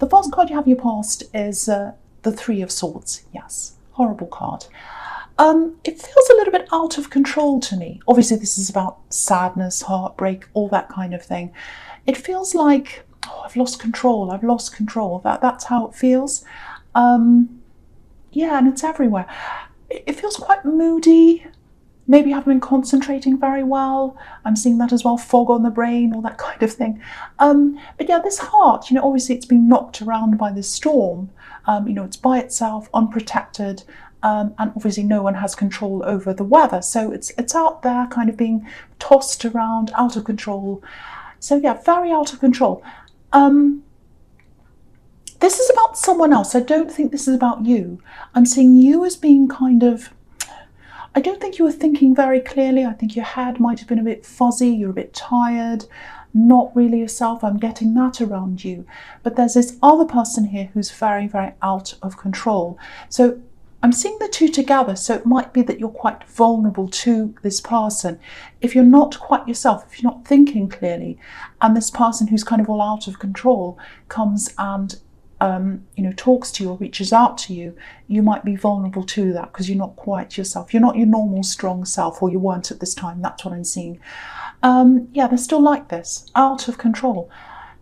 The first card you have in your past is the Three of Swords. Yes, horrible card. It feels a little bit out of control to me. Obviously, this is about sadness, heartbreak, all that kind of thing. It feels like, oh, I've lost control. I've lost control. That's how it feels. Yeah, and it's everywhere. It feels quite moody. Maybe you haven't been concentrating very well. I'm seeing that as well, fog on the brain, all that kind of thing. But yeah, this heart, obviously it's been knocked around by this storm. It's by itself, unprotected, and obviously no one has control over the weather. So it's out there kind of being tossed around, out of control. So yeah, very out of control. This is about someone else. I don't think this is about you. I'm seeing you as being kind of, I don't think you were thinking very clearly. I think your head might have been a bit fuzzy. You're a bit tired, not really yourself. I'm getting that around you. But there's this other person here who's very, very out of control. So I'm seeing the two together. So it might be that you're quite vulnerable to this person. If you're not quite yourself, if you're not thinking clearly, and this person who's kind of all out of control comes and talks to you or reaches out to you, you might be vulnerable to that because you're not quite yourself. You're not your normal strong self, or you weren't at this time. That's what I'm seeing. Yeah, they're still like this, out of control.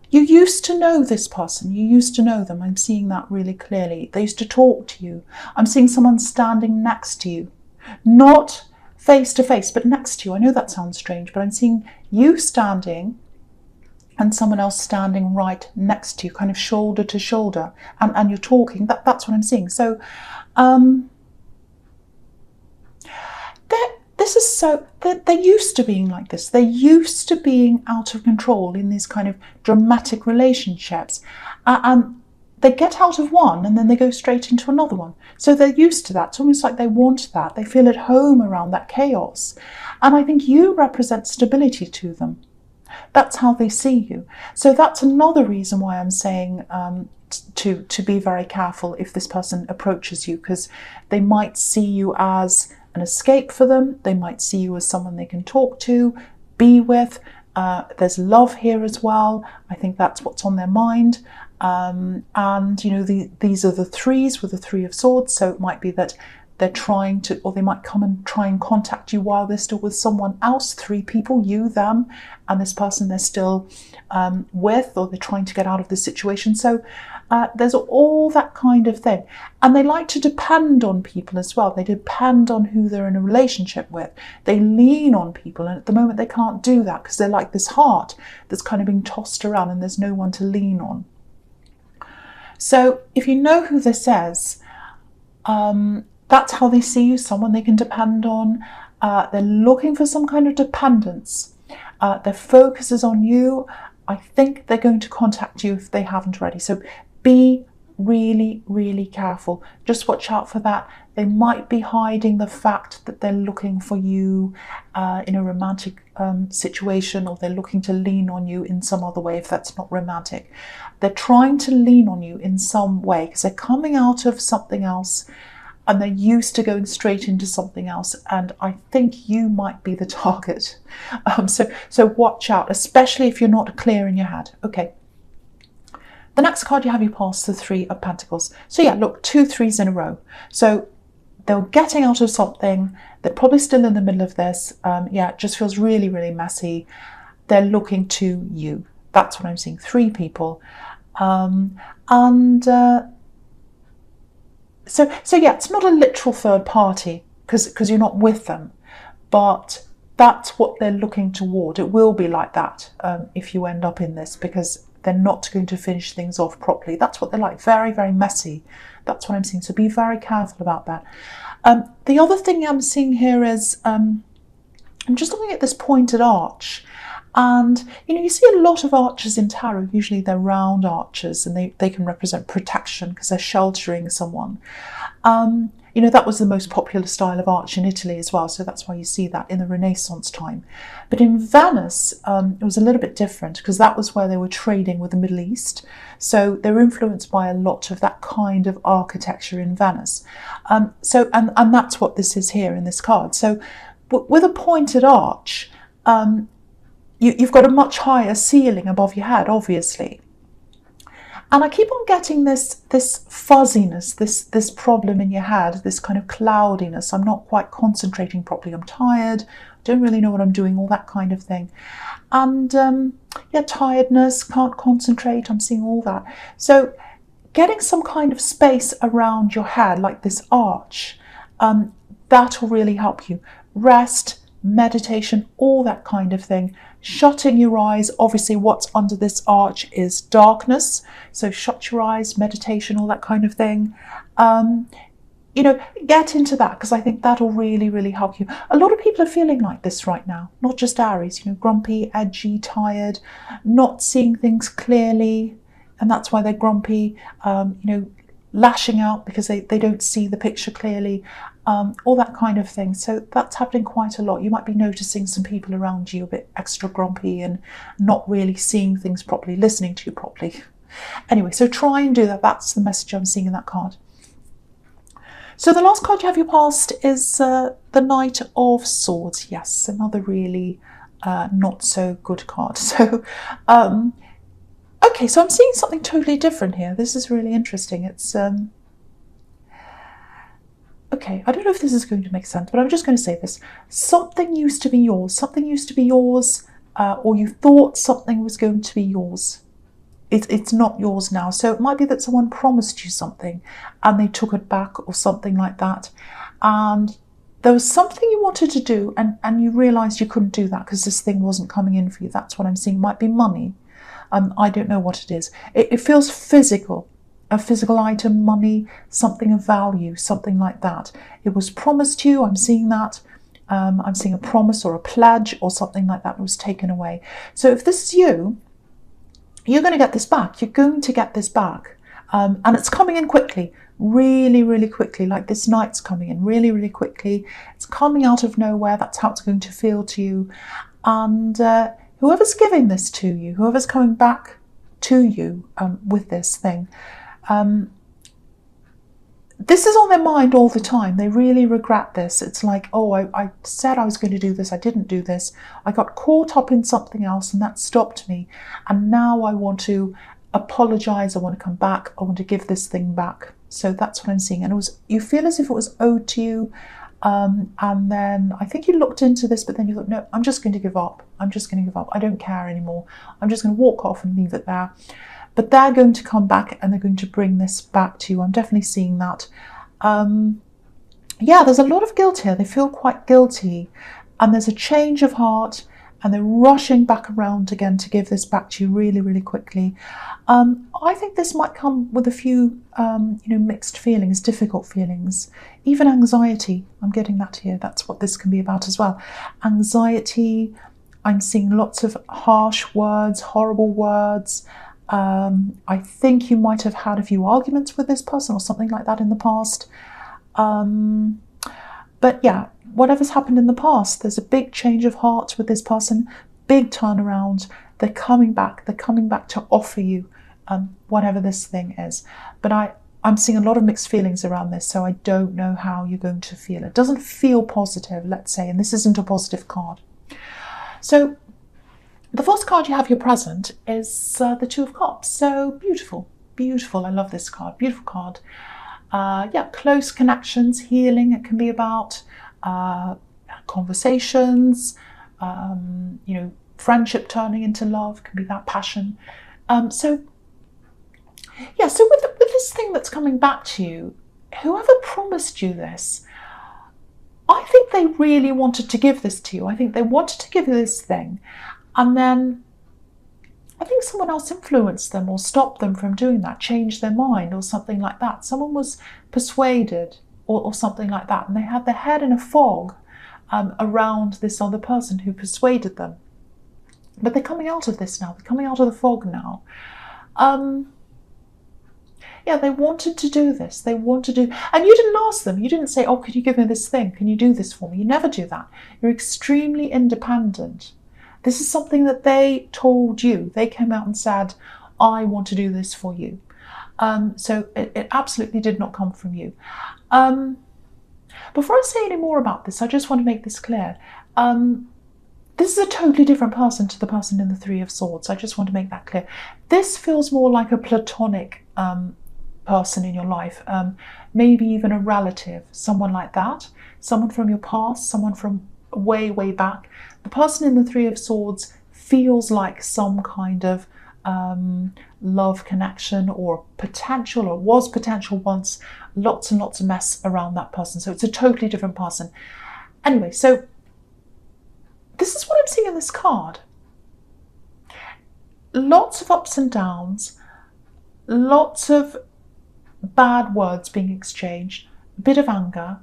You used to know this person. You used to know them. I'm seeing that really clearly. They used to talk to you. I'm seeing someone standing next to you, not face to face, but next to you. I know that sounds strange, but I'm seeing you standing and someone else standing right next to you, kind of shoulder to shoulder, and you're talking. That's what I'm seeing. So they're used to being like this. They're used to being out of control in these kind of dramatic relationships, and they get out of one and then they go straight into another one. So they're used to that. It's almost like they want that. They feel at home around that chaos, and I think you represent stability to them. That's how they see you. So that's another reason why I'm saying to be very careful if this person approaches you, because they might see you as an escape for them. They might see you as someone they can talk to, be with. There's love here as well. I think that's what's on their mind. And these are the threes with the Three of Swords. So it might be that they're trying to, or they might come and try and contact you while they're still with someone else. Three people, you, them, and this person they're still with, or they're trying to get out of this situation. So there's all that kind of thing. And they like to depend on people as well. They depend on who they're in a relationship with. They lean on people. And at the moment they can't do that because they're like this heart that's kind of being tossed around and there's no one to lean on. So if you know who this is, that's how they see you, someone they can depend on. They're looking for some kind of dependence. Their focus is on you. I think they're going to contact you if they haven't already. So be really, really careful. Just watch out for that. They might be hiding the fact that they're looking for you in a romantic situation, or they're looking to lean on you in some other way if that's not romantic. They're trying to lean on you in some way because they're coming out of something else and they're used to going straight into something else. And I think you might be the target. So watch out, especially if you're not clear in your head. Okay. The next card you have, you pass the Three of Pentacles. So yeah, look, 2 threes in a row. So they're getting out of something. They're probably still in the middle of this. Yeah, it just feels really, really messy. They're looking to you. That's what I'm seeing. 3 people. So yeah, it's not a literal third party because you're not with them, but that's what they're looking toward. It will be like that if you end up in this, because they're not going to finish things off properly. That's what they're like, very, very messy. That's what I'm seeing. So be very careful about that. The other thing I'm seeing here is I'm just looking at this pointed arch. And, you see a lot of arches in tarot. Usually they're round arches and they can represent protection because they're sheltering someone. That was the most popular style of arch in Italy as well. So that's why you see that in the Renaissance time. But in Venice, it was a little bit different because that was where they were trading with the Middle East. So they were influenced by a lot of that kind of architecture in Venice. And that's what this is here in this card. So with a pointed arch, you've got a much higher ceiling above your head, obviously. And I keep on getting this fuzziness, this problem in your head, this kind of cloudiness. I'm not quite concentrating properly. I'm tired. Don't really know what I'm doing, all that kind of thing. And yeah, tiredness, can't concentrate. I'm seeing all that. So getting some kind of space around your head, like this arch, that will really help you. Rest, meditation, all that kind of thing. Shutting your eyes, obviously what's under this arch is darkness, so shut your eyes, meditation, all that kind of thing. You know, get into that, because I think that'll really, really help you. A lot of people are feeling like this right now, not just Aries, you know, grumpy, edgy, tired, not seeing things clearly, and that's why they're grumpy, you know, lashing out because they don't see the picture clearly, all that kind of thing. So that's happening quite a lot. You might be noticing some people around you a bit extra grumpy and not really seeing things properly, listening to you properly. Anyway, so try and do that. That's the message I'm seeing in that card. So the last card you have your past is the Knight of Swords. Yes, another really not so good card. So okay, so I'm seeing something totally different here. This is really interesting. It's okay, I don't know if this is going to make sense, but I'm just going to say this. Something used to be yours. Something used to be yours, or you thought something was going to be yours. It's not yours now. So it might be that someone promised you something and they took it back or something like that. And there was something you wanted to do and you realised you couldn't do that because this thing wasn't coming in for you. That's what I'm seeing. It might be money. I don't know what it is. It feels physical. A physical item, money, something of value, something like that. It was promised you. I'm seeing that. I'm seeing a promise or a pledge or something like that was taken away. So if this is you, you're going to get this back. You're going to get this back. And it's coming in quickly, really, really quickly, like this knight's coming in really, really quickly. It's coming out of nowhere. That's how it's going to feel to you. And whoever's giving this to you, whoever's coming back to you with this thing, this is on their mind all the time. They really regret this. It's like, oh, I said I was going to do this. I didn't do this. I got caught up in something else and that stopped me. And now I want to apologize. I want to come back. I want to give this thing back. So that's what I'm seeing. And you feel as if it was owed to you. And then I think you looked into this, but then you thought, no, I'm just going to give up. I'm just going to give up. I don't care anymore. I'm just going to walk off and leave it there. But they're going to come back and they're going to bring this back to you. I'm definitely seeing that. Yeah, there's a lot of guilt here. They feel quite guilty. And there's a change of heart and they're rushing back around again to give this back to you really, really quickly. I think this might come with a few, mixed feelings, difficult feelings, even anxiety. I'm getting that here. That's what this can be about as well. Anxiety. I'm seeing lots of harsh words, horrible words. I think you might have had a few arguments with this person or something like that in the past. But yeah, whatever's happened in the past, there's a big change of heart with this person, big turnaround. They're coming back to offer you whatever this thing is. But I'm seeing a lot of mixed feelings around this, so I don't know how you're going to feel. It doesn't feel positive, let's say, and this isn't a positive card. So the first card you have your present is the Two of Cups. So beautiful, beautiful. I love this card. Beautiful card. Yeah, close connections, healing. It can be about conversations, friendship turning into love. Can be that passion. So with this thing that's coming back to you, whoever promised you this, I think they really wanted to give this to you. I think they wanted to give you this thing. And then I think someone else influenced them or stopped them from doing that, changed their mind or something like that. Someone was persuaded or something like that. And they had their head in a fog around this other person who persuaded them. But they're coming out of this now. They're coming out of the fog now. Yeah, they wanted to do this. They wanted to, and you didn't ask them. You didn't say, oh, could you give me this thing? Can you do this for me? You never do that. You're extremely independent. This is something that they told you. They came out and said, I want to do this for you. So it absolutely did not come from you. Before I say any more about this, I just want to make this clear. This is a totally different person to the person in the Three of Swords. I just want to make that clear. This feels more like a platonic person in your life, maybe even a relative, someone like that, someone from your past, someone from way, way back. The person in the Three of Swords feels like some kind of love connection or potential, or was potential once. Lots and lots of mess around that person. So it's a totally different person. Anyway, so this is what I'm seeing in this card. Lots of ups and downs, lots of bad words being exchanged, a bit of anger.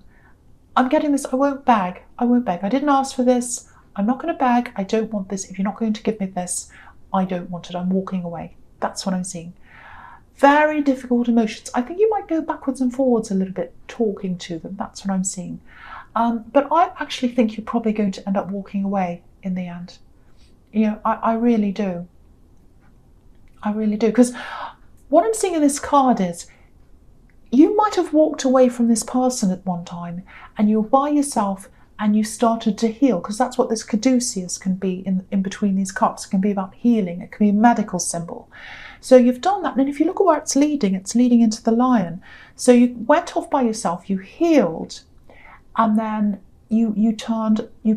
I'm getting this, I won't beg. I didn't ask for this. I'm not going to beg. I don't want this. If you're not going to give me this, I don't want it. I'm walking away. That's what I'm seeing. Very difficult emotions. I think you might go backwards and forwards a little bit talking to them. That's what I'm seeing. But I actually think you're probably going to end up walking away in the end. I really do. I really do. Because what I'm seeing in this card is you might have walked away from this person at one time and you're by yourself and you started to heal, because that's what this caduceus can be in between these cups. It can be about healing. It can be a medical symbol. So you've done that. And if you look at where it's leading into the lion. So you went off by yourself, you healed, and then you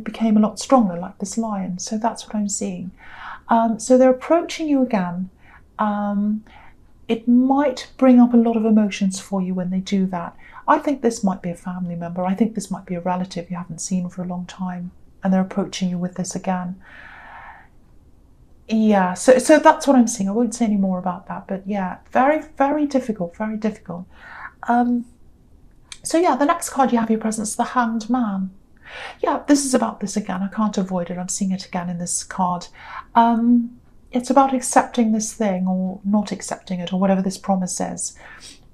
became a lot stronger, like this lion. So that's what I'm seeing. So they're approaching you again. It might bring up a lot of emotions for you when they do that. I think this might be a family member. I think this might be a relative you haven't seen for a long time, and they're approaching you with this again. Yeah, so that's what I'm seeing. I won't say any more about that, but yeah, very, very difficult, very difficult. So yeah, the next card you have your presence, the Hanged Man. Yeah, this is about this again. I can't avoid it. I'm seeing it again in this card. It's about accepting this thing or not accepting it, or whatever this promise is.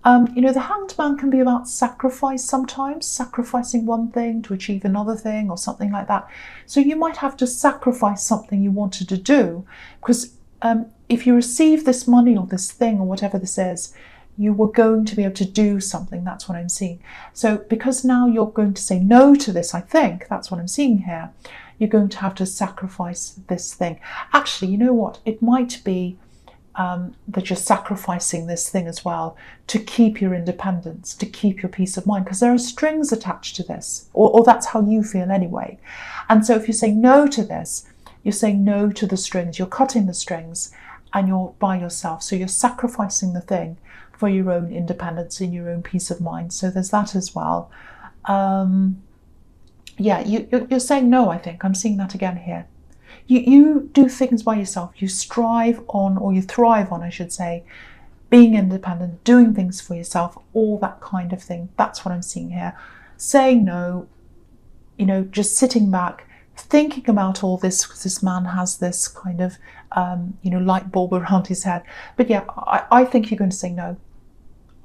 The Hanged Man can be about sacrifice sometimes, sacrificing one thing to achieve another thing or something like that. So you might have to sacrifice something you wanted to do, because if you receive this money or this thing or whatever this is, you were going to be able to do something. That's what I'm seeing. So because now you're going to say no to this, I think that's what I'm seeing here. You're going to have to sacrifice this thing. Actually, you know what? It might be that you're sacrificing this thing as well to keep your independence, to keep your peace of mind, because there are strings attached to this, or that's how you feel anyway. And so if you say no to this, you're saying no to the strings, you're cutting the strings, and you're by yourself. So you're sacrificing the thing for your own independence and your own peace of mind. So there's that as well. Yeah, you're saying no, I think. I'm seeing that again here. You do things by yourself. You strive on, or you thrive on, I should say, being independent, doing things for yourself, all that kind of thing. That's what I'm seeing here. Saying no, just sitting back, thinking about all this, because this man has this kind of, light bulb around his head. But yeah, I think you're going to say no.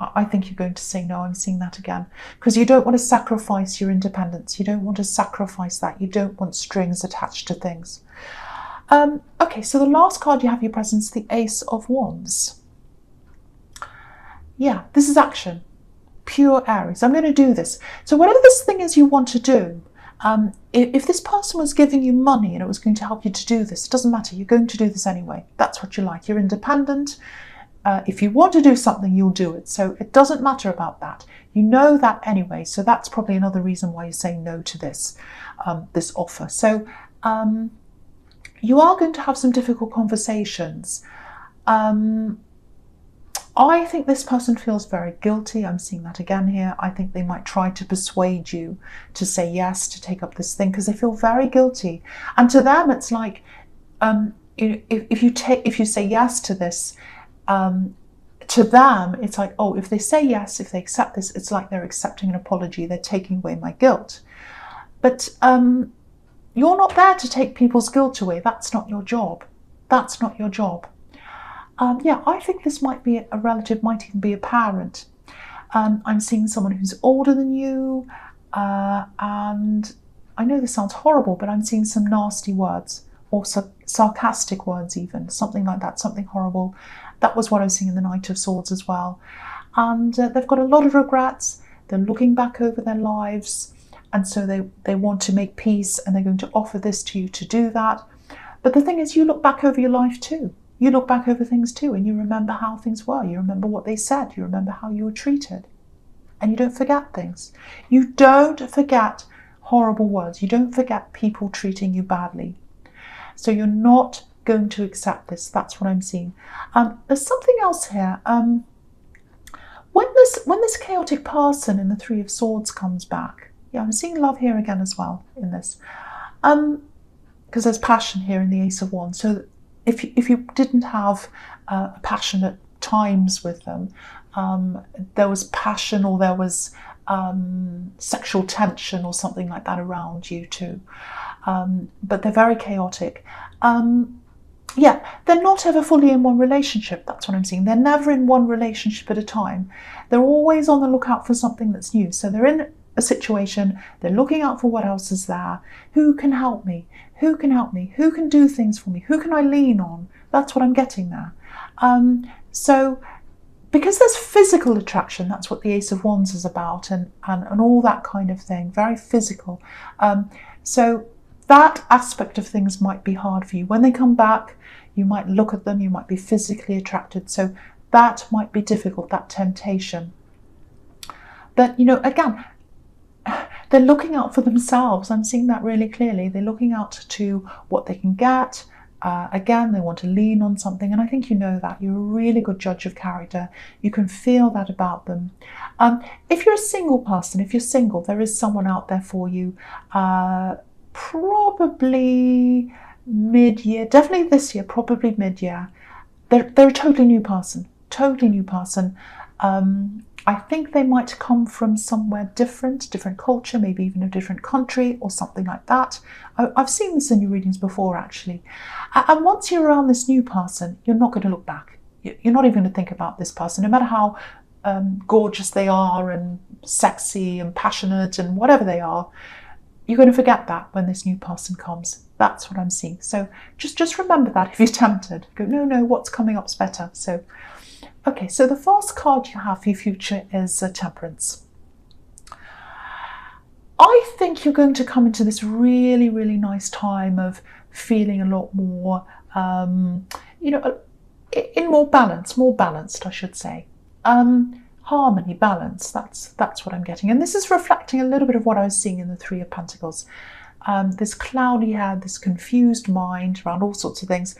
I think you're going to say no. I'm seeing that again. Because you don't want to sacrifice your independence. You don't want to sacrifice that. You don't want strings attached to things. Okay, so the last card you have your presence, the Ace of Wands. Yeah, this is action. Pure Aries. I'm going to do this. So whatever this thing is you want to do, if this person was giving you money and it was going to help you to do this, it doesn't matter. You're going to do this anyway. That's what you like. You're independent. If you want to do something, you'll do it. So it doesn't matter about that. You know that anyway. So that's probably another reason why you're saying no to this, this offer. So you are going to have some difficult conversations. I think this person feels very guilty. I'm seeing that again here. I think they might try to persuade you to say yes, to take up this thing, because they feel very guilty. And to them, it's like, if you say yes to this, to them, it's like, oh, if they say yes, if they accept this, it's like they're accepting an apology. They're taking away my guilt. But you're not there to take people's guilt away. That's not your job. That's not your job. Yeah, I think this might be a relative, might even be a parent. I'm seeing someone who's older than you, and I know this sounds horrible, but I'm seeing some nasty words, or sarcastic words even, something like that, something horrible. That was what I was seeing in the Knight of Swords as well. And they've got a lot of regrets. They're looking back over their lives, and so they want to make peace, and they're going to offer this to you to do that. But the thing is, you look back over your life too. You look back over things too, and you remember how things were. You remember what they said. You remember how you were treated. And you don't forget things. You don't forget horrible words. You don't forget people treating you badly. So you're not going to accept this. That's what I'm seeing. There's something else here. When this chaotic person in the Three of Swords comes back, yeah, I'm seeing love here again as well in this. Because there's passion here in the Ace of Wands. So if you didn't have passionate times with them, there was passion, or there was sexual tension or something like that around you too. But they're very chaotic. Yeah, they're not ever fully in one relationship. That's what I'm seeing. They're never in one relationship at a time. They're always on the lookout for something that's new. So they're in a situation, they're looking out for what else is there. Who can help me? Who can help me? Who can do things for me? Who can I lean on? That's what I'm getting there. So because there's physical attraction, that's what the Ace of Wands is about, and all that kind of thing, very physical. So that aspect of things might be hard for you. When they come back, you might look at them, you might be physically attracted. So that might be difficult, that temptation. But, you know, again, they're looking out for themselves. I'm seeing that really clearly. They're looking out to what they can get. Again, they want to lean on something, and I think you know that. You're a really good judge of character. You can feel that about them. If you're a single person, if you're single, there is someone out there for you. Probably mid-year, definitely this year, probably mid-year. They're a totally new person, totally new person. I think they might come from somewhere different culture, maybe even a different country or something like that. I've seen this in your readings before, actually. And once you're around this new person, you're not going to look back. You're not even going to think about this person, no matter how gorgeous they are and sexy and passionate and whatever they are. You're going to forget that when this new person comes. That's what I'm seeing. So just remember that if you're tempted. Go, no, what's coming up's better. So, okay, so the first card you have for your future is Temperance. I think you're going to come into this really, really nice time of feeling a lot more, in more balanced, I should say. Harmony, balance, that's what I'm getting. And this is reflecting a little bit of what I was seeing in the Three of Pentacles. This cloudy head, this confused mind around all sorts of things,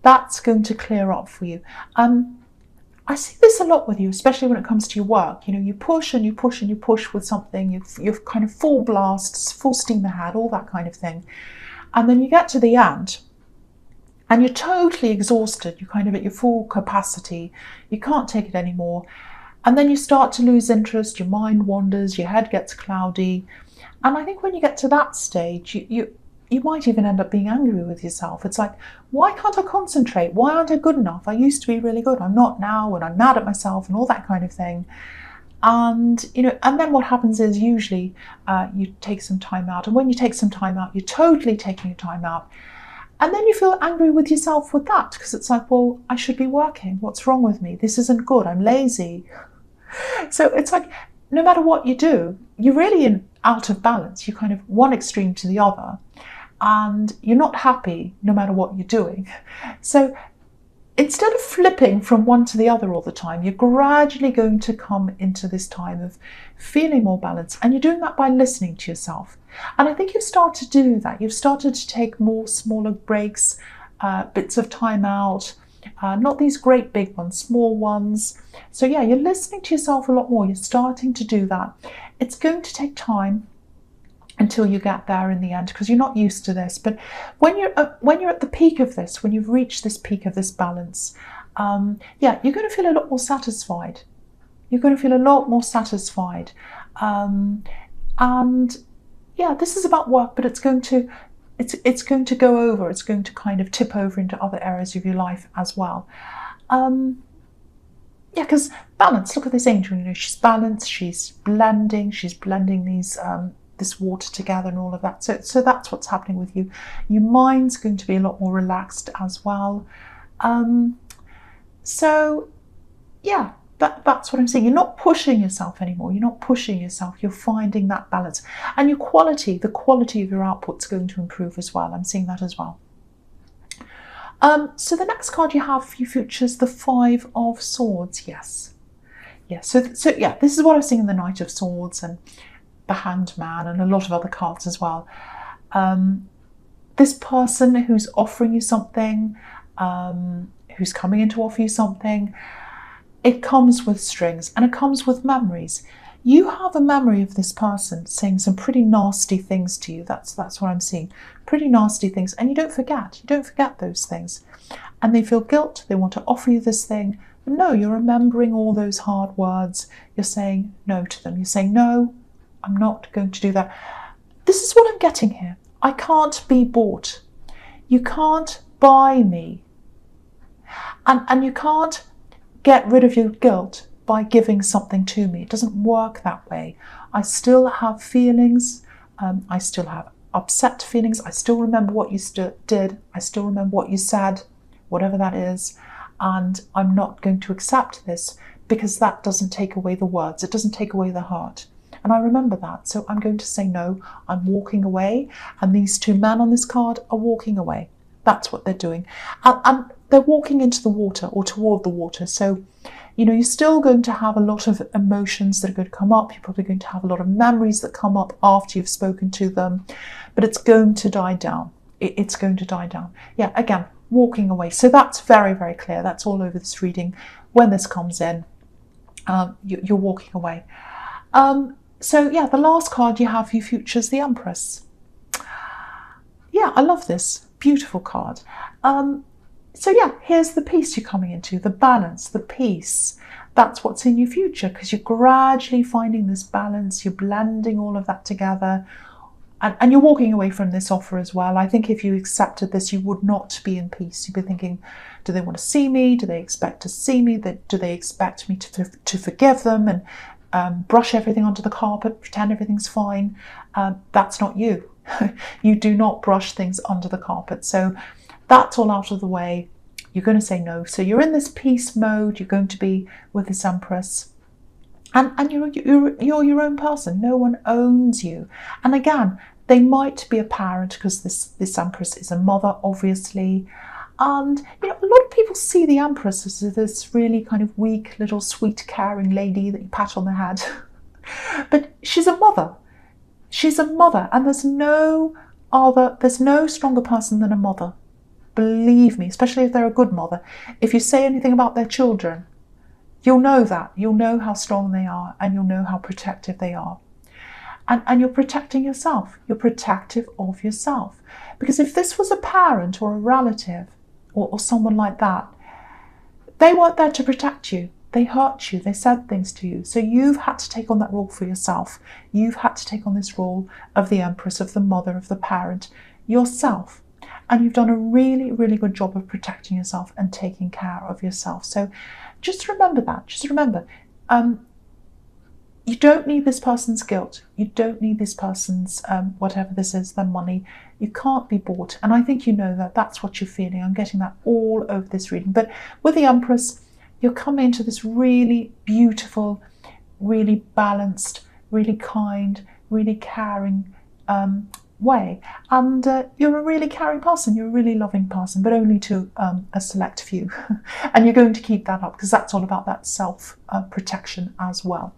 that's going to clear up for you. I see this a lot with you, especially when it comes to your work. You know, you push and you push and you push with something, you're kind of full blast, full steam ahead, all that kind of thing. And then you get to the end and you're totally exhausted, you're kind of at your full capacity, you can't take it anymore. And then you start to lose interest, your mind wanders, your head gets cloudy. And I think when you get to that stage, you might even end up being angry with yourself. It's like, why can't I concentrate? Why aren't I good enough? I used to be really good. I'm not now, and I'm mad at myself and all that kind of thing. And, and then what happens is usually you take some time out. And when you take some time out, you're totally taking your time out. And then you feel angry with yourself with that, because it's like, well, I should be working. What's wrong with me? This isn't good. I'm lazy. So it's like, no matter what you do, you're really out of balance. You're kind of one extreme to the other, and you're not happy no matter what you're doing. So instead of flipping from one to the other all the time, you're gradually going to come into this time of feeling more balanced, and you're doing that by listening to yourself. And I think you've started to do that. You've started to take more smaller breaks, bits of time out, not these great big ones, small ones. So yeah, you're listening to yourself a lot more. You're starting to do that. It's going to take time until you get there in the end, because you're not used to this. But when you're at the peak of this, when you've reached this peak of this balance, you're going to feel a lot more satisfied. You're going to feel a lot more satisfied. And yeah, this is about work, but it's going to go over. It's going to kind of tip over into other areas of your life as well. Because balance. Look at this angel. She's balanced. She's blending these this water together and all of that. So that's what's happening with you. Your mind's going to be a lot more relaxed as well. So yeah, That's what I'm saying. You're not pushing yourself anymore. You're not pushing yourself. You're finding that balance. And your quality, the quality of your output's going to improve as well. I'm seeing that as well. So the next card you have for your future is the Five of Swords. Yes. Yes. So yeah, this is what I'm seeing in the Knight of Swords and the Hanged Man and a lot of other cards as well. This person who's offering you something, who's coming in to offer you something, it comes with strings and it comes with memories. You have a memory of this person saying some pretty nasty things to you. That's what I'm seeing. Pretty nasty things. And you don't forget. You don't forget those things. And they feel guilt. They want to offer you this thing. But no, you're remembering all those hard words. You're saying no to them. You're saying, no, I'm not going to do that. This is what I'm getting here. I can't be bought. You can't buy me. And you can't get rid of your guilt by giving something to me. It doesn't work that way. I still have feelings. I still have upset feelings. I still remember what you did. I still remember what you said, whatever that is. And I'm not going to accept this because that doesn't take away the words. It doesn't take away the hurt. And I remember that. So I'm going to say no. I'm walking away. And these two men on this card are walking away. That's what they're doing. And they're walking into the water or toward the water. So, you're still going to have a lot of emotions that are going to come up. You're probably going to have a lot of memories that come up after you've spoken to them. But it's going to die down. It's going to die down. Yeah, again, walking away. So that's very, very clear. That's all over this reading. When this comes in, you're walking away. So, yeah, the last card you have for your future is the Empress. Yeah, I love this. Beautiful card. So yeah, here's the peace you're coming into, the balance, the peace. That's what's in your future because you're gradually finding this balance. You're blending all of that together and you're walking away from this offer as well. I think if you accepted this, you would not be in peace. You'd be thinking, do they want to see me? Do they expect to see me? Do they expect me to forgive them and brush everything onto the carpet, pretend everything's fine? That's not you. You do not brush things under the carpet. So that's all out of the way. You're going to say no. So you're in this peace mode. You're going to be with this Empress. And you're your own person. No one owns you. And again, they might be a parent because this Empress is a mother, obviously. And a lot of people see the Empress as this really kind of weak, little sweet, caring lady that you pat on the head. But she's a mother. She's a mother. And there's no stronger person than a mother. Believe me, especially if they're a good mother. If you say anything about their children, you'll know that. You'll know how strong they are and you'll know how protective they are. And you're protecting yourself. You're protective of yourself. Because if this was a parent or a relative or someone like that, they weren't there to protect you. They hurt you. They said things to you. So you've had to take on that role for yourself. You've had to take on this role of the Empress, of the mother, of the parent, yourself. And you've done a really, really good job of protecting yourself and taking care of yourself. So just remember that. Just remember, you don't need this person's guilt. You don't need this person's, whatever this is, their money. You can't be bought. And I think you know that. That's what you're feeling. I'm getting that all over this reading. But with the Empress, you're coming into this really beautiful, really balanced, really kind, really caring way. And you're a really caring person. You're a really loving person, but only to a select few. And you're going to keep that up because that's all about that self-protection as well.